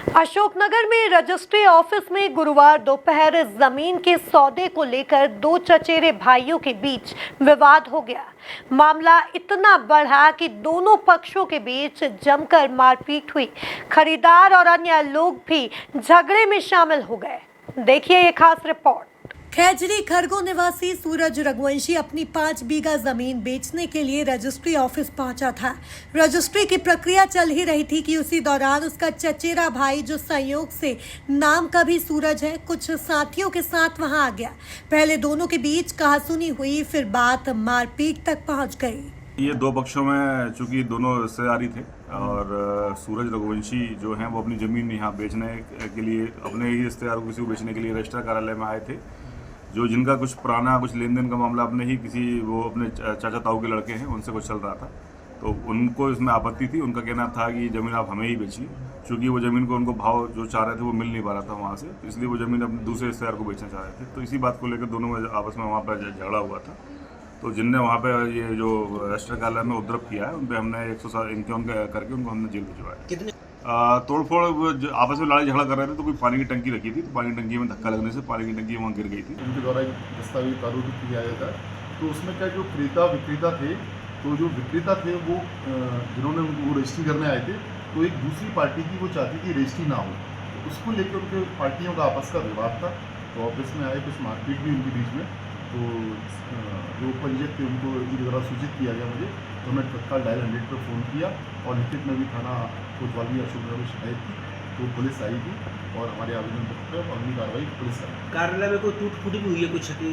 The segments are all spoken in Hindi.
अशोकनगर में रजिस्ट्री ऑफिस में गुरुवार दोपहर जमीन के सौदे को लेकर दो चचेरे भाइयों के बीच विवाद हो गया। मामला इतना बढ़ा कि दोनों पक्षों के बीच जमकर मारपीट हुई। खरीदार और अन्य लोग भी झगड़े में शामिल हो गए। देखिए ये खास रिपोर्ट। खैजरी खरगोन निवासी सूरज रघुवंशी अपनी 5 बीघा जमीन बेचने के लिए रजिस्ट्री ऑफिस पहुंचा था। रजिस्ट्री की प्रक्रिया चल ही रही थी कि उसी दौरान उसका चचेरा भाई, जो संयोग से नाम का भी सूरज है, कुछ साथियों के साथ वहां आ गया। पहले दोनों के बीच कहासुनी हुई, फिर बात मारपीट तक पहुंच गई। ये दो पक्षों में चूंकि दोनों रिश्तेदारी थे और सूरज रघुवंशी जो हैं वो अपनी ज़मीन यहाँ बेचने के लिए, अपने ही रिश्तेदारों को किसी को बेचने के लिए रजिस्ट्रार कार्यालय में आए थे। जो जिनका कुछ पुराना कुछ लेन देन का मामला अपने ही किसी वो अपने चाचा ताऊ के लड़के हैं, उनसे कुछ चल रहा था, तो उनको इसमें आपत्ति थी। उनका कहना था कि ज़मीन आप हमें ही बेचिए, क्योंकि वो ज़मीन को उनको भाव जो चाह रहे थे वो मिल नहीं पा रहा था वहाँ से, तो इसलिए वो ज़मीन अपने दूसरे रिश्तेदार को बेचना चाह रहे थे। तो इसी बात को लेकर दोनों में आपस में वहाँ पर झगड़ा हुआ था। तो जिनने वहाँ पे ये जो रजिस्टर कार्यालय में उपद्रव किया है, उन पर हमने 151 करके उनको हमने जेल भिजवाया। तोड़फोड़ आपस में लड़ाई झगड़ा कर रहे थे, तो कोई पानी की टंकी रखी थी, तो पानी की टंकी में धक्का लगने से पानी की टंकी वहाँ गिर गई थी। उनके द्वारा एक दस्तावेज प्रारूप किया गया था, तो उसमें क्या जो क्रेता विक्रेता थे, तो जो विक्रेता थे वो जिन्होंने वो रजिस्ट्री करने आए थे, तो एक दूसरी पार्टी की वो चाहती थी रजिस्ट्री ना हो, तो उसको लेकर उनके पार्टियों का आपस का विवाद था। तो ऑफिस में आए, कुछ मारपीट भी उनके बीच में। तो जो पंजीयक थे उनको इनके द्वारा सूचित किया गया मुझे, तो मैं तत्काल डायल 100 पर फ़ोन किया और लिखित में भी थाना कोतवाली अशोकनगर में शिकायत की। तो पुलिस आई थी और हमारे आवेदन पत्र पर अगली कार्रवाई पुलिस आई। कार्यालय में कोई टूट फूट भी हुई है, कुछ क्षति?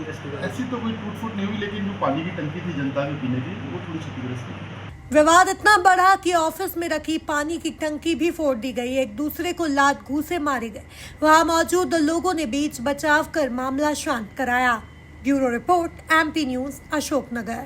ऐसी तो कोई टूट फूट नहीं हुई, लेकिन जो पानी की टंकी थी जनता के पीने की, वो थोड़ी क्षतिग्रस्त थी। विवाद इतना बढ़ा कि ऑफिस में रखी पानी की टंकी भी फोड़ दी गई। एक दूसरे को लात घूंसे मारे गए। वहां मौजूद लोगों ने बीच बचाव कर मामला शांत कराया। Bureau report, MP news, Ashoknagar.